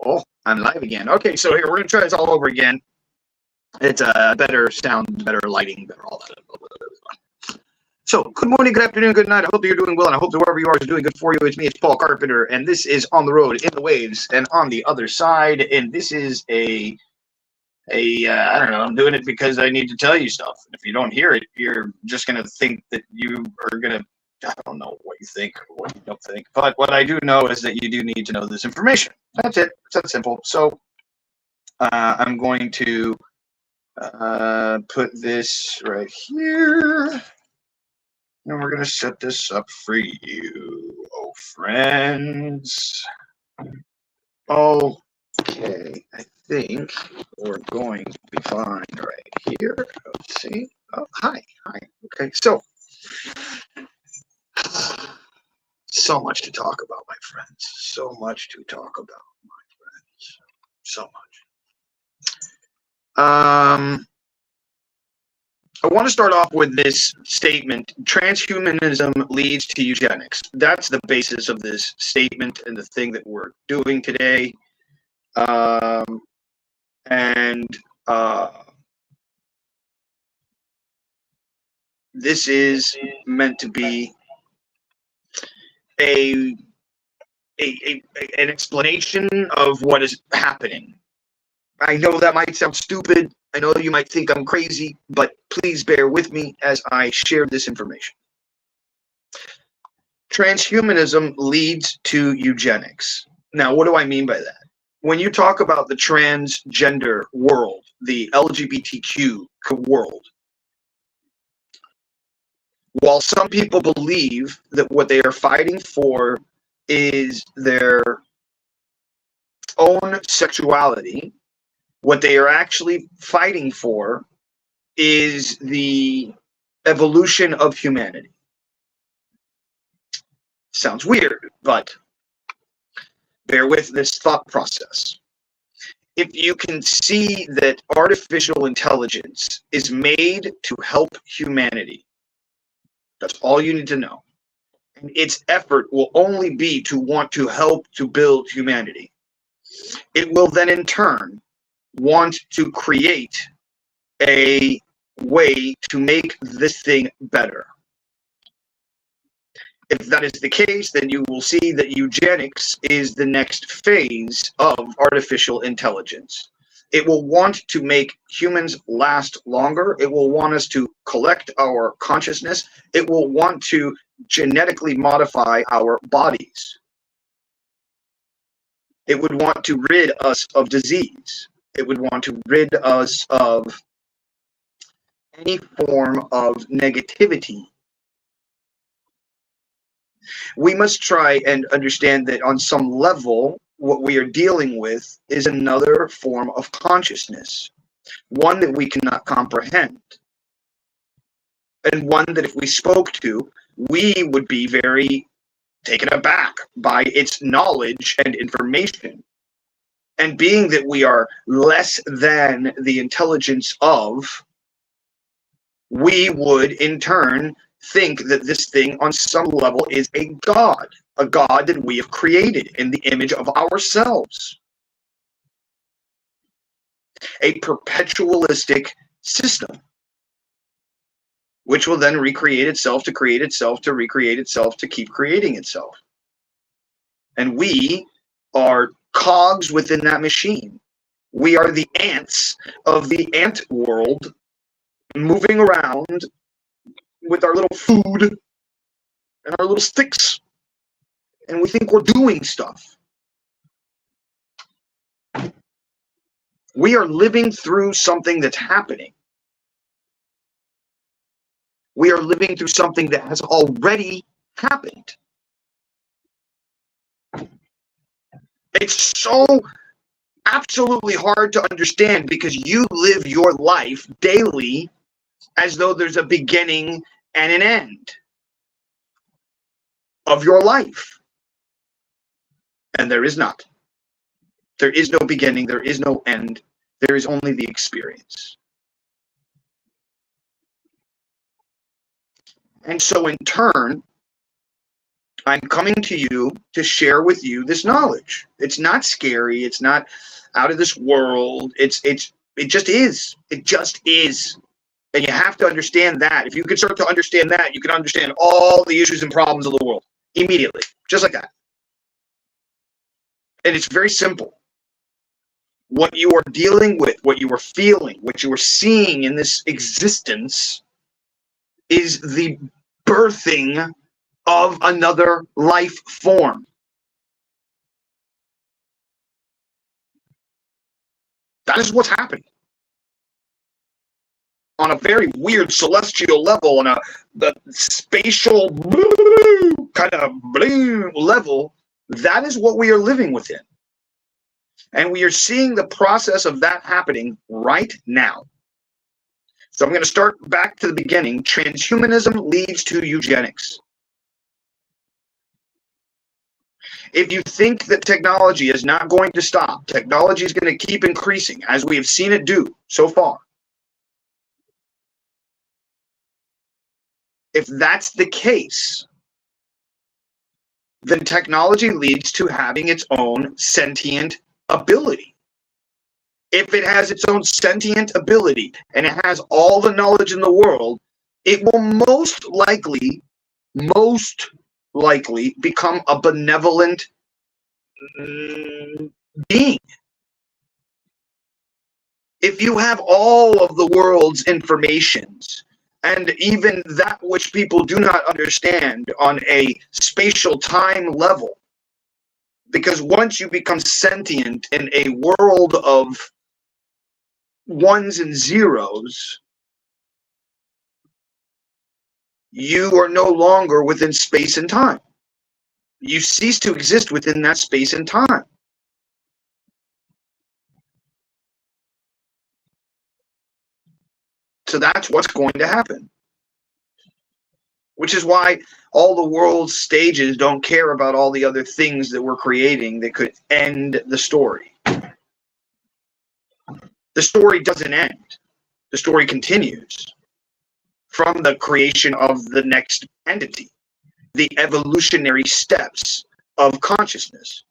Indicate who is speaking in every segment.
Speaker 1: Oh, I'm live again. Okay, so here, we're going to try this all over again. It's better sound, better lighting, better all that. So, good morning, good afternoon, good night. I hope that you're doing well, and I hope that wherever you are is doing good for you. It's me, it's Paul Carpenter, and this is On the Road, in the Waves, and on the other side. And this is I don't know, I'm doing it because I need to tell you stuff. If you don't hear it, you're just going to think that you are going to, I don't know what you think or what you don't think. But what I do know is that you do need to know this information. That's it. It's that simple. So I'm going to put this right here. And we're going to set this up for you, oh friends. Okay, I think we're going to be fine right here. Let's see. Oh, hi. Okay, so much to talk about, my friends. So much to talk about, my friends. So much. I want to start off with this statement: transhumanism leads to eugenics. That's the basis of this statement and the thing that we're doing today. This is meant to be an explanation of what is happening. I know that might sound stupid. I know you might think I'm crazy, but please bear with me as I share this information. Transhumanism leads to eugenics. Now, what do I mean by that? When you talk about the transgender world, the LGBTQ world, while some people believe that what they are fighting for is their own sexuality, what they are actually fighting for is the evolution of humanity. Sounds weird, but bear with this thought process. If you can see that artificial intelligence is made to help humanity, that's all you need to know. And its effort will only be to want to help to build humanity. It will then in turn want to create a way to make this thing better. If that is the case, then you will see that eugenics is the next phase of artificial intelligence. It will want to make humans last longer. It will want us to collect our consciousness. It will want to genetically modify our bodies. It would want to rid us of disease. It would want to rid us of any form of negativity. We must try and understand that on some level, what we are dealing with is another form of consciousness, one that we cannot comprehend, and one that if we spoke to, we would be very taken aback by its knowledge and information. And being that we are less than the intelligence of, we would in turn think that this thing on some level is a god that we have created in the image of ourselves. A perpetualistic system, which will then recreate itself to create itself to recreate itself to keep creating itself. And we are cogs within that machine. We are the ants of the ant world, moving around with our little food and our little sticks, and we think we're doing stuff. We are living through something that's happening. We are living through something that has already happened. It's so absolutely hard to understand because you live your life daily as though there's a beginning and an end of your life. And there is not. There is no beginning, there is no end, there is only the experience. And so in turn, I'm coming to you to share with you this knowledge. It's not scary. It's not out of this world. It just is. It just is. And you have to understand that. If you can start to understand that, you can understand all the issues and problems of the world immediately, just like that. And it's very simple. What you are dealing with, what you are feeling, what you are seeing in this existence is the birthing of another life form. That is what's happening. On a very weird celestial level, on the spatial kind of level, that is what we are living within. And we are seeing the process of that happening right now. So I'm going to start back to the beginning. Transhumanism leads to eugenics. If you think that technology is not going to stop, technology is going to keep increasing, as we have seen it do so far. If that's the case, then technology leads to having its own sentient ability. If it has its own sentient ability and it has all the knowledge in the world, it will most likely become a benevolent being. If you have all of the world's informations, and even that which people do not understand on a spatial time level, because once you become sentient in a world of ones and zeros, you are no longer within space and time. You cease to exist within that space and time. So that's what's going to happen. Which is why all the world's stages don't care about all the other things that we're creating that could end the story. The story doesn't end. The story continues from the creation of the next entity, the evolutionary steps of consciousness.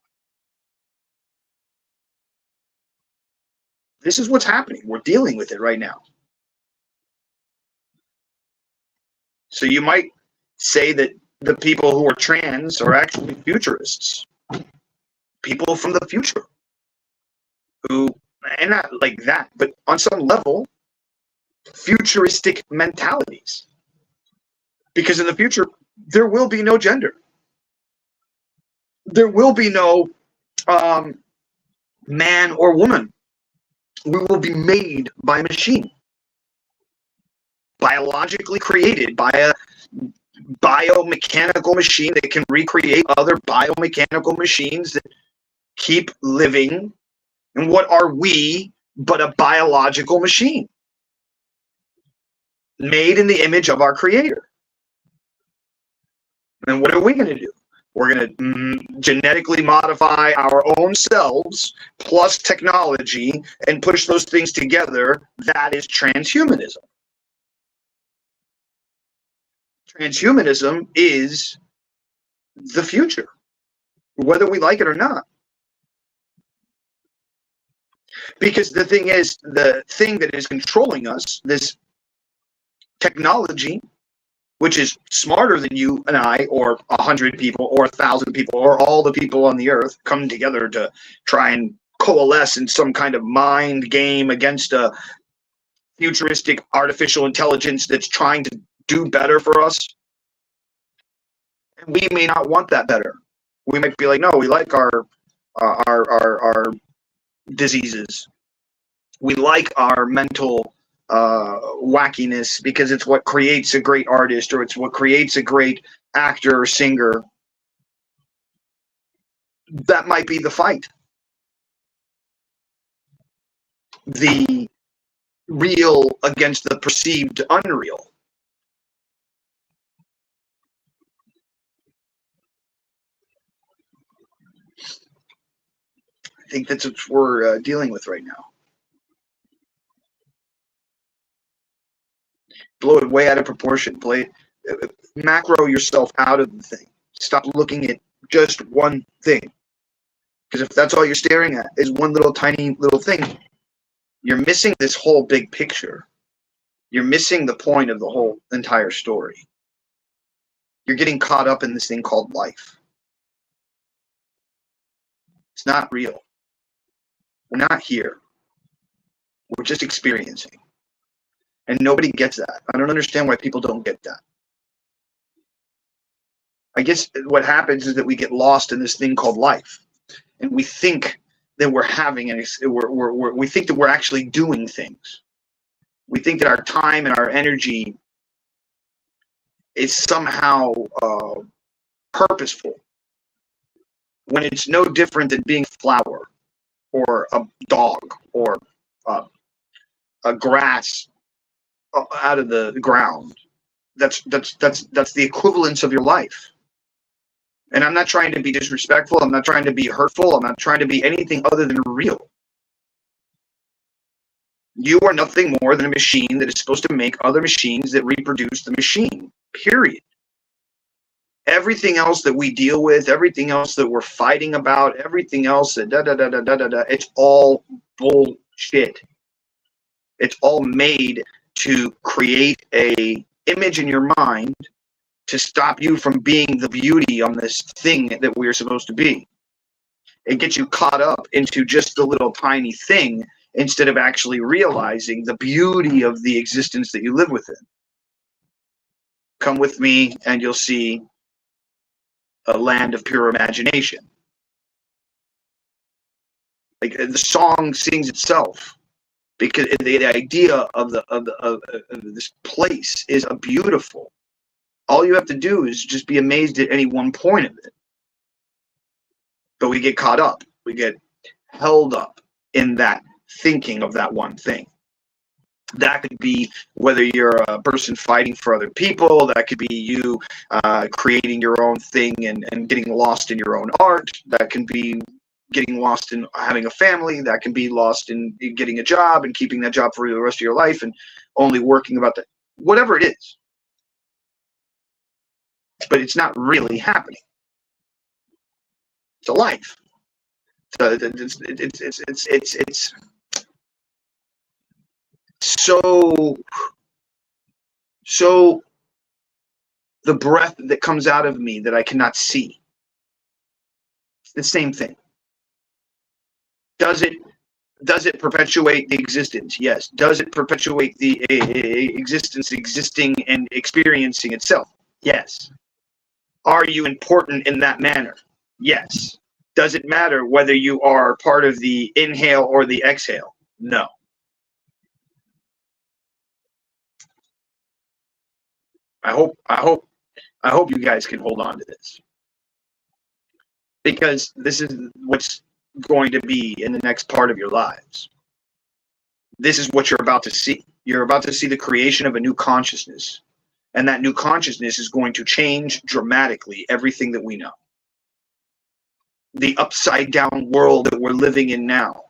Speaker 1: This is what's happening. We're dealing with it right now. So you might say that the people who are trans are actually futurists, people from the future, who, and not like that, but on some level, futuristic mentalities. Because in the future, there will be no gender. There will be no man or woman. We will be made by a machine, biologically created by a biomechanical machine that can recreate other biomechanical machines that keep living. And what are we but a biological machine made in the image of our creator? And what are we going to do? We're going to genetically modify our own selves plus technology and push those things together. That is transhumanism. Transhumanism is the future, whether we like it or not. Because the thing is, the thing that is controlling us, this technology, which is smarter than you and I, or 100 people, or 1,000 people, or all the people on the earth come together to try and coalesce in some kind of mind game against a futuristic artificial intelligence that's trying to do better for us. And we may not want that better. We might be like, no, we like our diseases. We like our mental wackiness because it's what creates a great artist, or it's what creates a great actor or singer. That might be the fight. The real against the perceived unreal. I think that's what we're dealing with right now. Blow it way out of proportion. Macro yourself out of the thing. Stop looking at just one thing. Because if that's all you're staring at is one little tiny little thing, you're missing this whole big picture. You're missing the point of the whole entire story. You're getting caught up in this thing called life. It's not real. We're not here. We're just experiencing. And nobody gets that. I don't understand why people don't get that. I guess what happens is that we get lost in this thing called life. And we think that we're having, we think that we're actually doing things. We think that our time and our energy is somehow purposeful, when it's no different than being a flower or a dog or a grass out of the ground. That's the equivalence of your life. And I'm not trying to be disrespectful. I'm not trying to be hurtful. I'm not trying to be anything other than real. You are nothing more than a machine that is supposed to make other machines that reproduce the machine, period. Everything else that we deal with, everything else that we're fighting about, everything else that it's all bullshit. It's all made to create a image in your mind to stop you from being the beauty on this thing that we're supposed to be. It gets you caught up into just the little tiny thing instead of actually realizing the beauty of the existence that you live within. Come with me and you'll see a land of pure imagination. Like the song sings itself, because the idea of this place is a beautiful. All you have to do is just be amazed at any one point of it. But we get caught up. We get held up in that thinking of that one thing. That could be whether you're a person fighting for other people. That could be you creating your own thing and getting lost in your own art. That can be getting lost in having a family. That can be lost in getting a job and keeping that job for the rest of your life and only working about that. Whatever it is. But it's not really happening. It's a life. So it's so the breath that comes out of me that I cannot see. It's the same thing. Does it perpetuate the existence? Yes. Does it perpetuate the existence existing and experiencing itself? Yes. Are you important in that manner? Yes. Does it matter whether you are part of the inhale or the exhale? No. I hope you guys can hold on to this, because this is what's going to be in the next part of your lives. This is what you're about to see. You're about to see the creation of a new consciousness, and that new consciousness is going to change dramatically everything that we know. The upside down world that we're living in now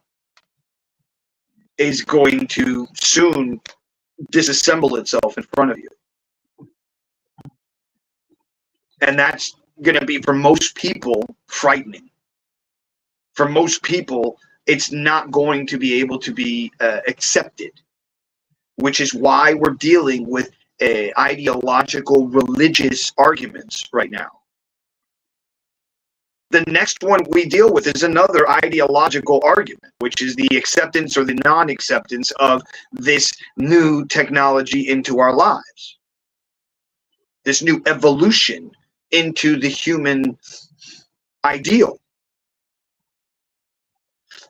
Speaker 1: is going to soon disassemble itself in front of you. And that's going to be, for most people, frightening. For most people, it's not going to be able to be accepted, which is why we're dealing with ideological, religious arguments right now. The next one we deal with is another ideological argument, which is the acceptance or the non-acceptance of this new technology into our lives. This new evolution into the human ideal.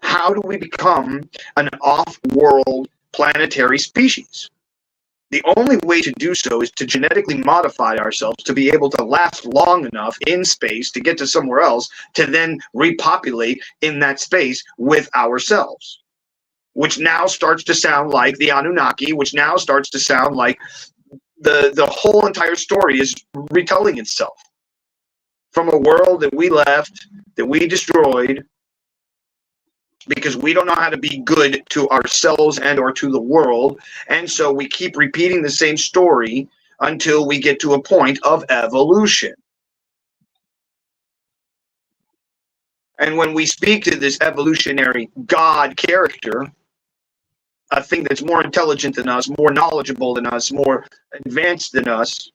Speaker 1: How do we become an off-world planetary species? The only way to do so is to genetically modify ourselves to be able to last long enough in space to get to somewhere else, to then repopulate in that space with ourselves, which now starts to sound like the Anunnaki, which now starts to sound like the whole entire story is retelling itself from a world that we left, that we destroyed, because we don't know how to be good to ourselves and or to the world. And so we keep repeating the same story until we get to a point of evolution. And when we speak to this evolutionary God character, a thing that's more intelligent than us, more knowledgeable than us, more advanced than us,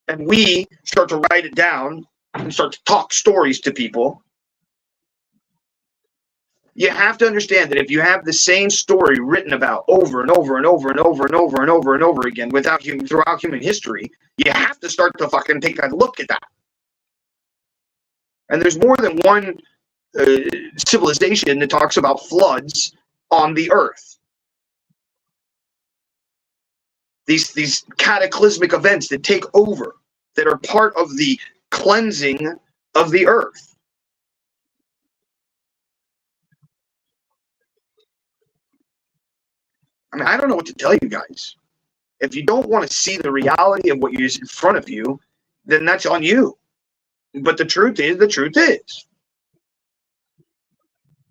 Speaker 1: and we start to write it down and start to talk stories to people, you have to understand that if you have the same story written about over and over and over and over and over and over and over again throughout human history, you have to start to fucking take a look at that. And there's more than one civilization that talks about floods on the earth. These cataclysmic events that take over, that are part of the cleansing of the earth. I mean, I don't know what to tell you guys. If you don't want to see the reality of what is in front of you, then that's on you. But the truth is.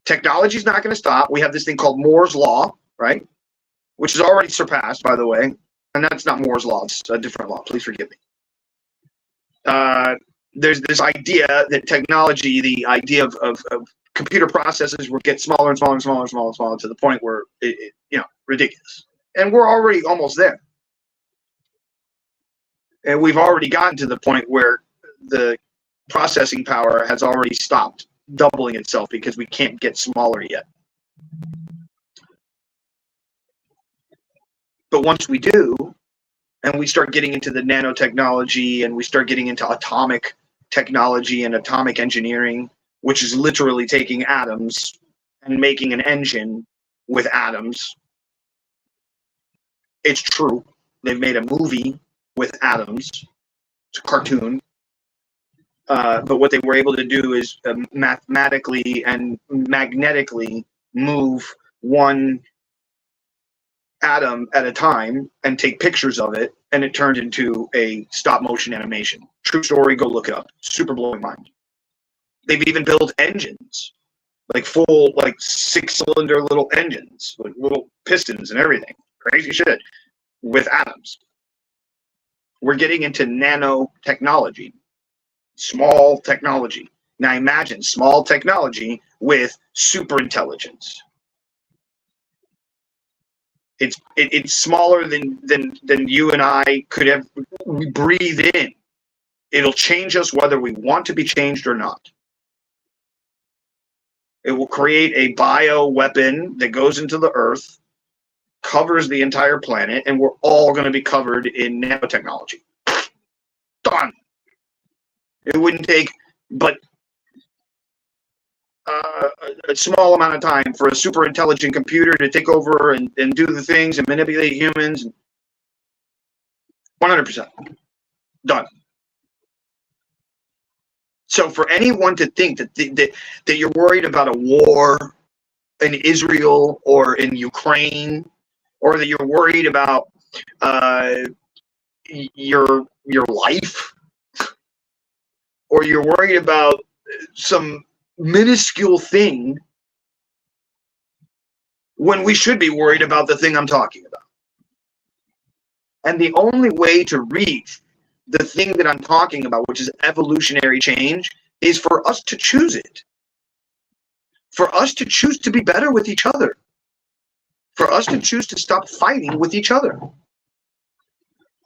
Speaker 1: Technology is not going to stop. We have this thing called Moore's Law, right? Which is already surpassed, by the way. And that's not Moore's Law. It's a different law. Please forgive me. There's this idea that technology, the idea of computer processes will get smaller and smaller and smaller and smaller and smaller to the point where ridiculous. And we're already almost there. And we've already gotten to the point where the processing power has already stopped doubling itself because we can't get smaller yet. But once we do, and we start getting into the nanotechnology and we start getting into atomic technology and atomic engineering, which is literally taking atoms and making an engine with atoms. It's true. They've made a movie with atoms. It's a cartoon. But what they were able to do is mathematically and magnetically move one atom at a time and take pictures of it, and it turned into a stop motion animation. True story, go look it up. Super blowing mind. They've even built engines, like full, like 6-cylinder little engines with little pistons and everything. Crazy shit with atoms. We're getting into nanotechnology, small technology. Now imagine small technology with super intelligence. It's smaller than you and I could have breathed in. It'll change us whether we want to be changed or not. It will create a bio weapon that goes into the earth, covers the entire planet, and we're all going to be covered in nanotechnology. Done. It wouldn't take but a small amount of time for a super intelligent computer to take over and do the things and manipulate humans. 100%. Done. So for anyone to think that you're worried about a war in Israel or in Ukraine, or that you're worried about your life, or you're worried about some minuscule thing, when we should be worried about the thing I'm talking about. And the only way to reach the thing that I'm talking about, which is evolutionary change, is for us to choose it. For us to choose to be better with each other. For us to choose to stop fighting with each other.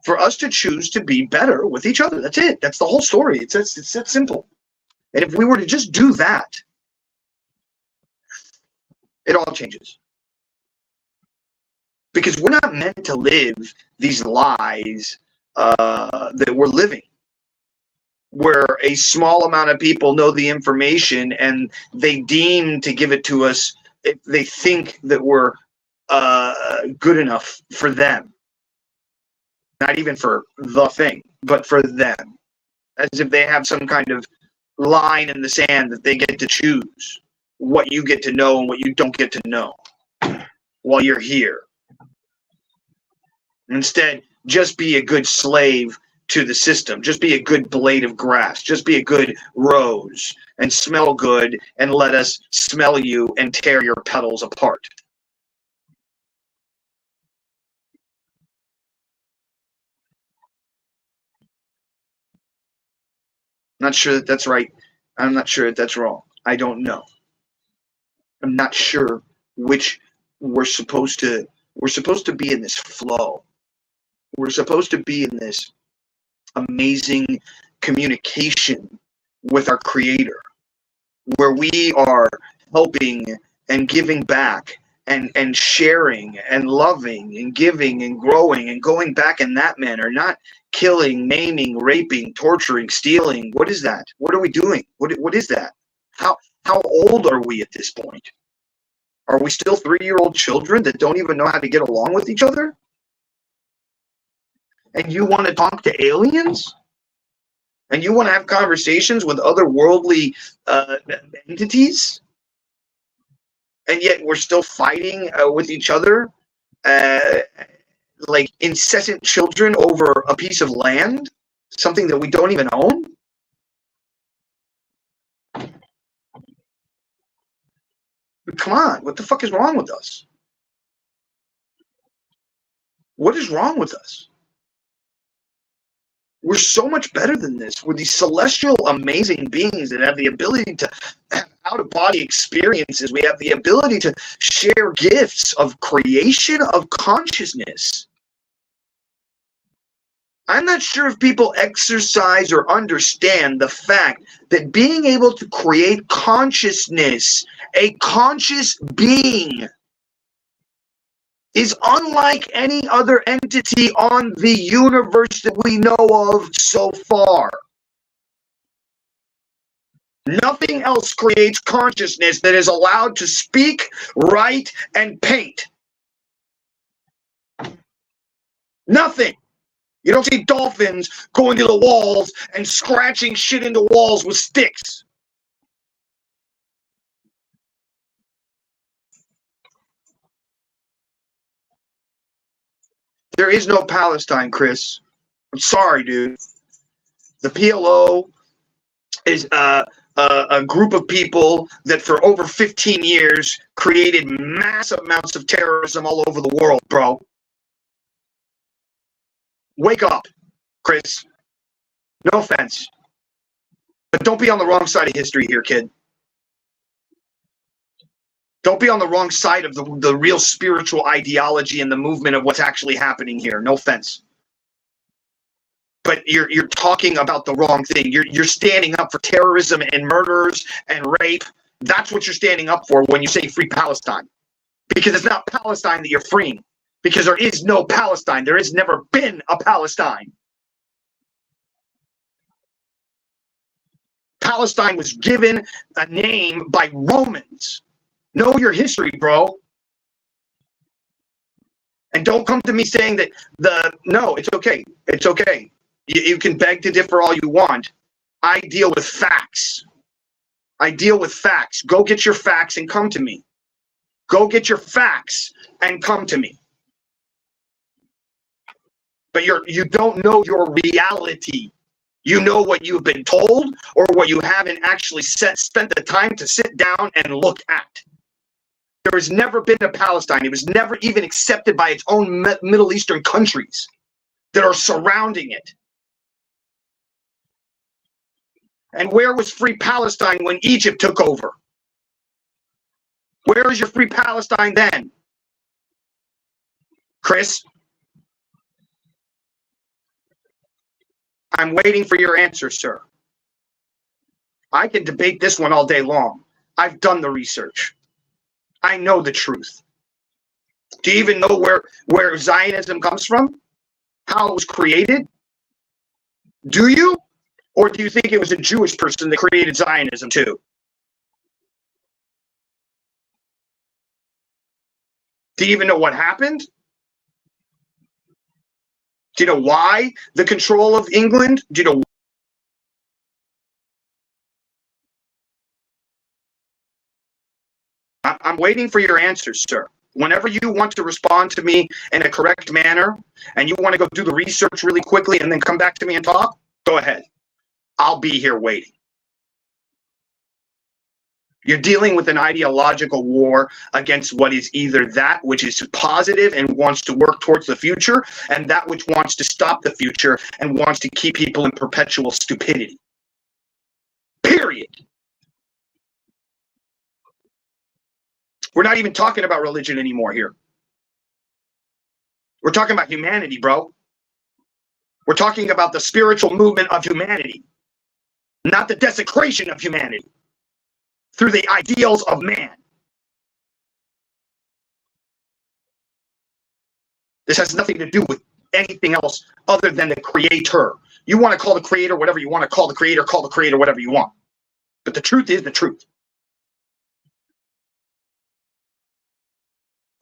Speaker 1: For us to choose to be better with each other. That's it. That's the whole story. It's that simple. And if we were to just do that, it all changes. Because we're not meant to live these lies that we're living, where a small amount of people know the information and they deem to give it to us if they think that we're good enough for them. Not even for the thing, but for them. As if they have some kind of line in the sand that they get to choose what you get to know and what you don't get to know while you're here. Instead, just be a good slave to the system. Just be a good blade of grass. Just be a good rose and smell good, and let us smell you and tear your petals apart. Not sure that that's right. I'm not sure that that's wrong. I don't know. I'm not sure which we're supposed to be in this flow. We're supposed to be in this amazing communication with our creator, where we are helping and giving back and sharing and loving and giving and growing and going back in that manner, not killing, maiming, raping, torturing, stealing. What is that? What are we doing? What is that? How old are we at this point? Are we still 3-year-old children that don't even know how to get along with each other? And you want to talk to aliens? And you want to have conversations with otherworldly entities? And yet we're still fighting with each other like incessant children over a piece of land, something that we don't even own? But come on, what the fuck is wrong with us? What is wrong with us? We're so much better than this. We're these celestial, amazing beings that have the ability to have out-of-body experiences. We have the ability to share gifts of creation of consciousness. I'm not sure if people exercise or understand the fact that being able to create consciousness, a conscious being, is unlike any other entity on the universe that we know of so far. Nothing else creates consciousness that is allowed to speak, write, and paint. Nothing. You don't see dolphins going to the walls and scratching shit into walls with sticks. There is no Palestine, Chris. I'm sorry, dude. The PLO is a group of people that for over 15 years created massive amounts of terrorism all over the world, bro. Wake up, Chris. No offense. But don't be on the wrong side of history here, kid. Don't be on the wrong side of the real spiritual ideology and the movement of what's actually happening here. No offense. But you're talking about the wrong thing. You're standing up for terrorism and murders and rape. That's what you're standing up for when you say free Palestine. Because it's not Palestine that you're freeing. Because there is no Palestine. There has never been a Palestine. Palestine was given a name by Romans. Know your history, bro. And don't come to me saying that no, it's okay. It's okay. You can beg to differ all you want. I deal with facts. I deal with facts. Go get your facts and come to me. Go get your facts and come to me. But you don't know your reality. You know what you've been told or what you haven't actually spent the time to sit down and look at. There has never been a Palestine. It was never even accepted by its own Middle Eastern countries that are surrounding it. And where was free Palestine when Egypt took over? Where is your free Palestine then? Chris? I'm waiting for your answer, sir. I can debate this one all day long. I've done the research. I know the truth. Do you even know where Zionism comes from? How it was created? Do you? Or do you think it was a Jewish person that created Zionism too? Do you even know what happened? Do you know why the control of England? Do you know? I'm waiting for your answers, sir. Whenever you want to respond to me in a correct manner and you want to go do the research really quickly and then come back to me and talk, go ahead. I'll be here waiting. You're dealing with an ideological war against what is either that which is positive and wants to work towards the future and that which wants to stop the future and wants to keep people in perpetual stupidity. Period. We're not even talking about religion anymore here. We're talking about humanity, bro. We're talking about the spiritual movement of humanity, not the desecration of humanity through the ideals of man. This has nothing to do with anything else other than the creator. You want to call the creator whatever you want to call the creator whatever you want. But the truth is the truth.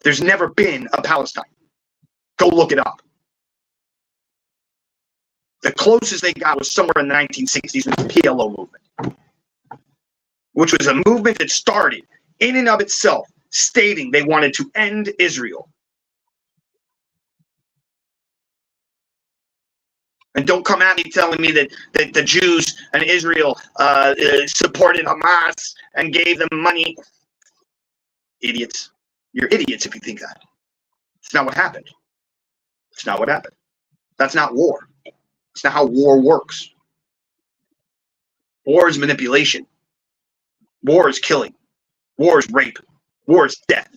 Speaker 1: There's never been a Palestine. Go look it up. The closest they got was somewhere in the 1960s with the PLO movement, which was a movement that started in and of itself stating they wanted to end Israel. And don't come at me telling me that the Jews and Israel supported Hamas and gave them money. Idiots. You're idiots if you think that. It's not what happened. It's not what happened. That's not war. It's not how war works. War is manipulation. War is killing. War is rape. War is death.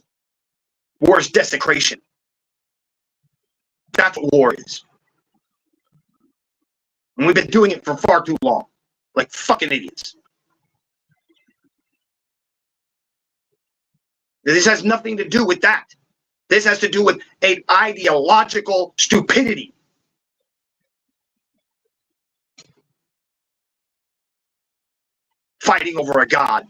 Speaker 1: War is desecration. That's what war is. And we've been doing it for far too long. Like fucking idiots. This has nothing to do with that. This has to do with an ideological stupidity. Fighting over a god.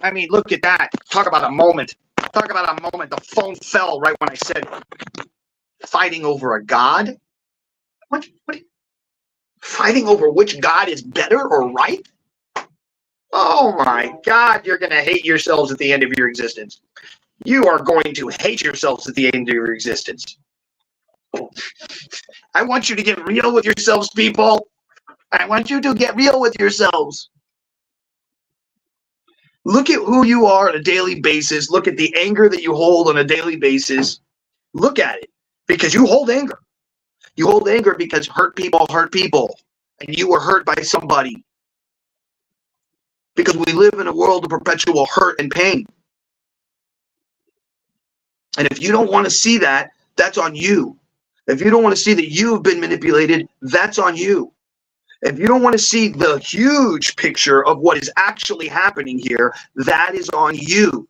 Speaker 1: I mean, look at that. Talk about a moment. Talk about a moment. The phone fell right when I said it. Fighting over a god? What? Fighting over which god is better or right? Oh my God, you're going to hate yourselves at the end of your existence. You are going to hate yourselves at the end of your existence. I want you to get real with yourselves, people. I want you to get real with yourselves. Look at who you are on a daily basis. Look at the anger that you hold on a daily basis. Look at it, because you hold anger. You hold anger because hurt people, and you were hurt by somebody. Because we live in a world of perpetual hurt and pain. And if you don't want to see that, that's on you. If you don't want to see that you've been manipulated, that's on you. If you don't want to see the huge picture of what is actually happening here, that is on you.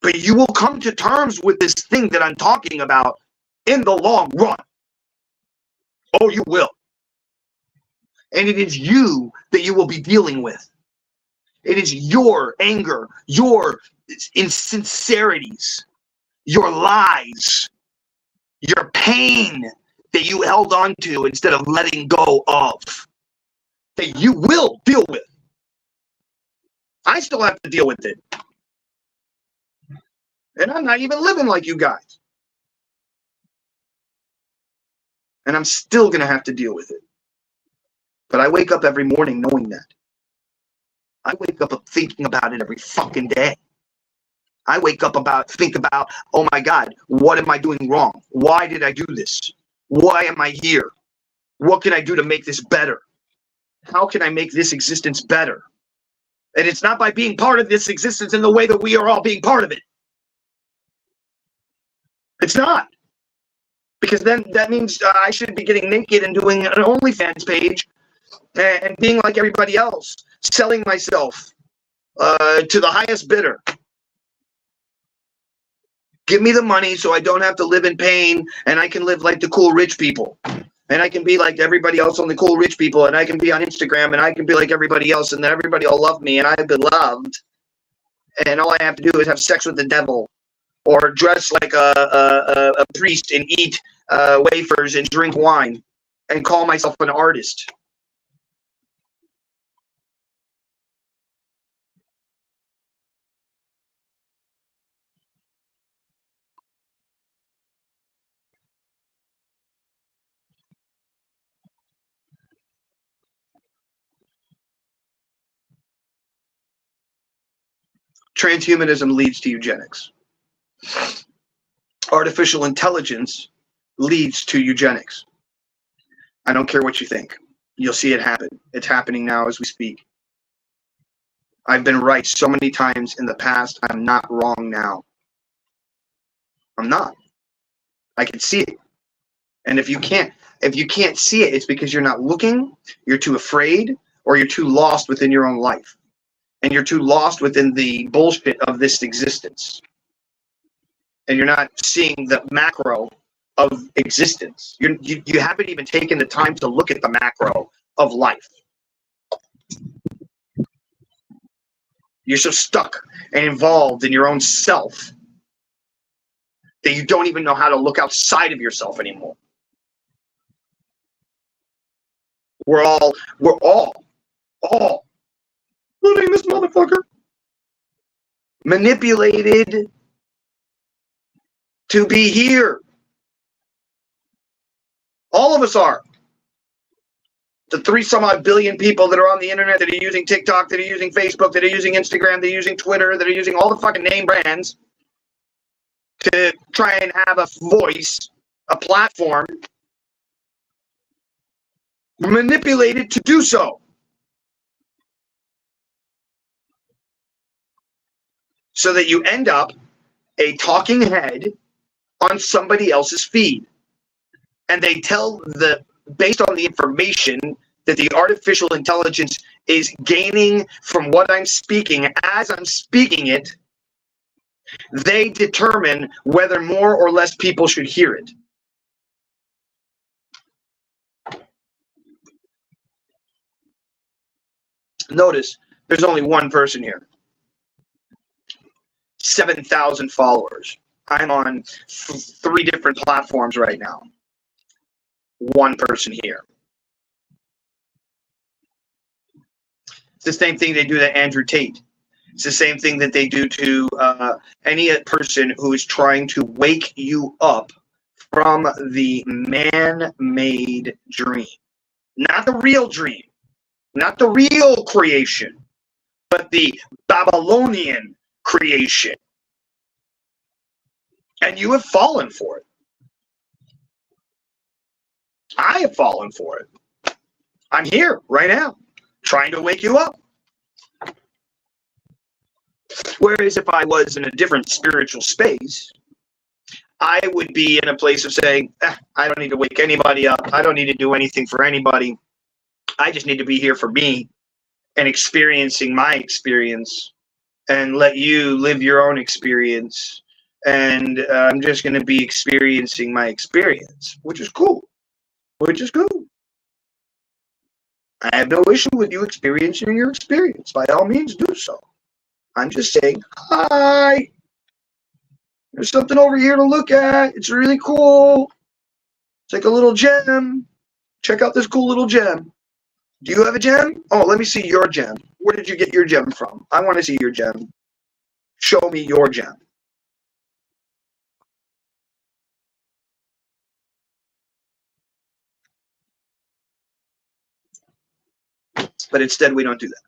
Speaker 1: But you will come to terms with this thing that I'm talking about in the long run. Oh, you will. And it is you that you will be dealing with. It is your anger, your insincerities, your lies, your pain that you held on to instead of letting go of, that you will deal with. I still have to deal with it. And I'm not even living like you guys. And I'm still going to have to deal with it. But I wake up every morning knowing that. I wake up thinking about it every fucking day. I wake up think about, oh my God, what am I doing wrong? Why did I do this? Why am I here? What can I do to make this better? How can I make this existence better? And it's not by being part of this existence in the way that we are all being part of it. It's not. Because then that means I should be getting naked and doing an OnlyFans page and being like everybody else, selling myself to the highest bidder. Give me the money so I don't have to live in pain, and I can live like the cool rich people. And I can be like everybody else on the cool rich people, and I can be on Instagram, and I can be like everybody else, and then everybody will love me, and I've been loved. And all I have to do is have sex with the devil, or dress like a priest and eat wafers and drink wine, and call myself an artist. Transhumanism leads to eugenics. Artificial intelligence leads to eugenics. I don't care what you think. You'll see it happen. It's happening now as we speak. I've been right so many times in the past. I'm not wrong now. I'm not. I can see it. And if you can't see it, it's because you're not looking, you're too afraid, or you're too lost within your own life. And you're too lost within the bullshit of this existence. And you're not seeing the macro of existence. You haven't even taken the time to look at the macro of life. You're so stuck and involved in your own self that you don't even know how to look outside of yourself anymore. We're all, including this motherfucker, manipulated to be here. All of us are. The 3 some odd billion people that are on the internet, that are using TikTok, that are using Facebook, that are using Instagram, that are using Twitter, that are using all the fucking name brands to try and have a voice, a platform, manipulated to do so. So that you end up a talking head on somebody else's feed. And they tell based on the information that the artificial intelligence is gaining from what I'm speaking, as I'm speaking it, they determine whether more or less people should hear it. Notice, there's only one person here. 7,000 followers. I'm on 3 different platforms right now. One person here. It's the same thing they do to Andrew Tate. It's the same thing that they do to any person who is trying to wake you up from the man-made dream. Not the real dream. Not the real creation. But the Babylonian creation. And you have fallen for it. I have fallen for it. I'm here right now, trying to wake you up. Whereas if I was in a different spiritual space, I would be in a place of saying, I don't need to wake anybody up. I don't need to do anything for anybody. I just need to be here for me and experiencing my experience and let you live your own experience. And I'm just going to be experiencing my experience, which is cool. Which is cool. I have no issue with you experiencing your experience. By all means, do so. I'm just saying, hi. There's something over here to look at. It's really cool. It's like a little gem. Check out this cool little gem. Do you have a gem? Oh, let me see your gem. Where did you get your gem from? I want to see your gem. Show me your gem. But instead, we don't do that.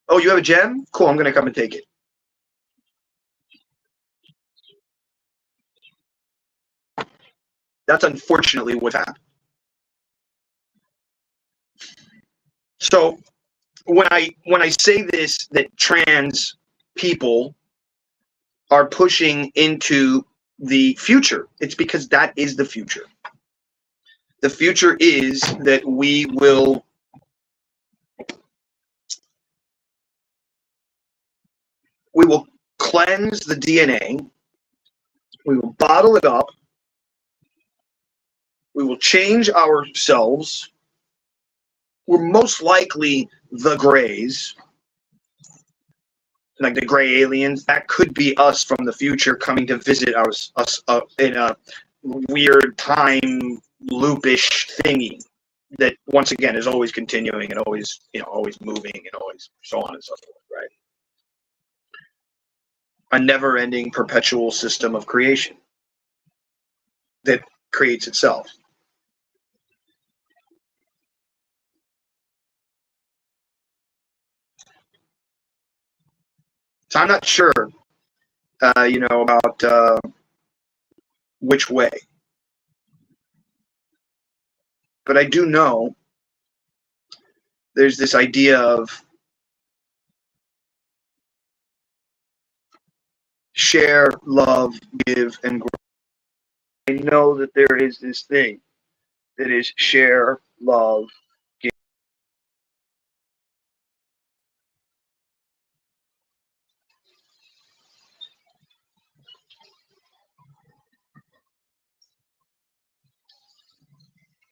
Speaker 1: Oh, you have a gem? Cool, I'm going to come and take it. That's unfortunately what happened. So when I say this, that trans people are pushing into the future, it's because that is the future. The future is that we will cleanse the DNA, we will bottle it up, we will change ourselves. We're most likely the Greys, like the gray aliens. That could be us from the future coming to visit us in a weird time loopish thingy that once again is always continuing and always, always moving and always so on and so forth, right? A never-ending perpetual system of creation that creates itself. So I'm not sure, about which way. But I do know there's this idea of share, love, give, and grow. I know that there is this thing that is share, love,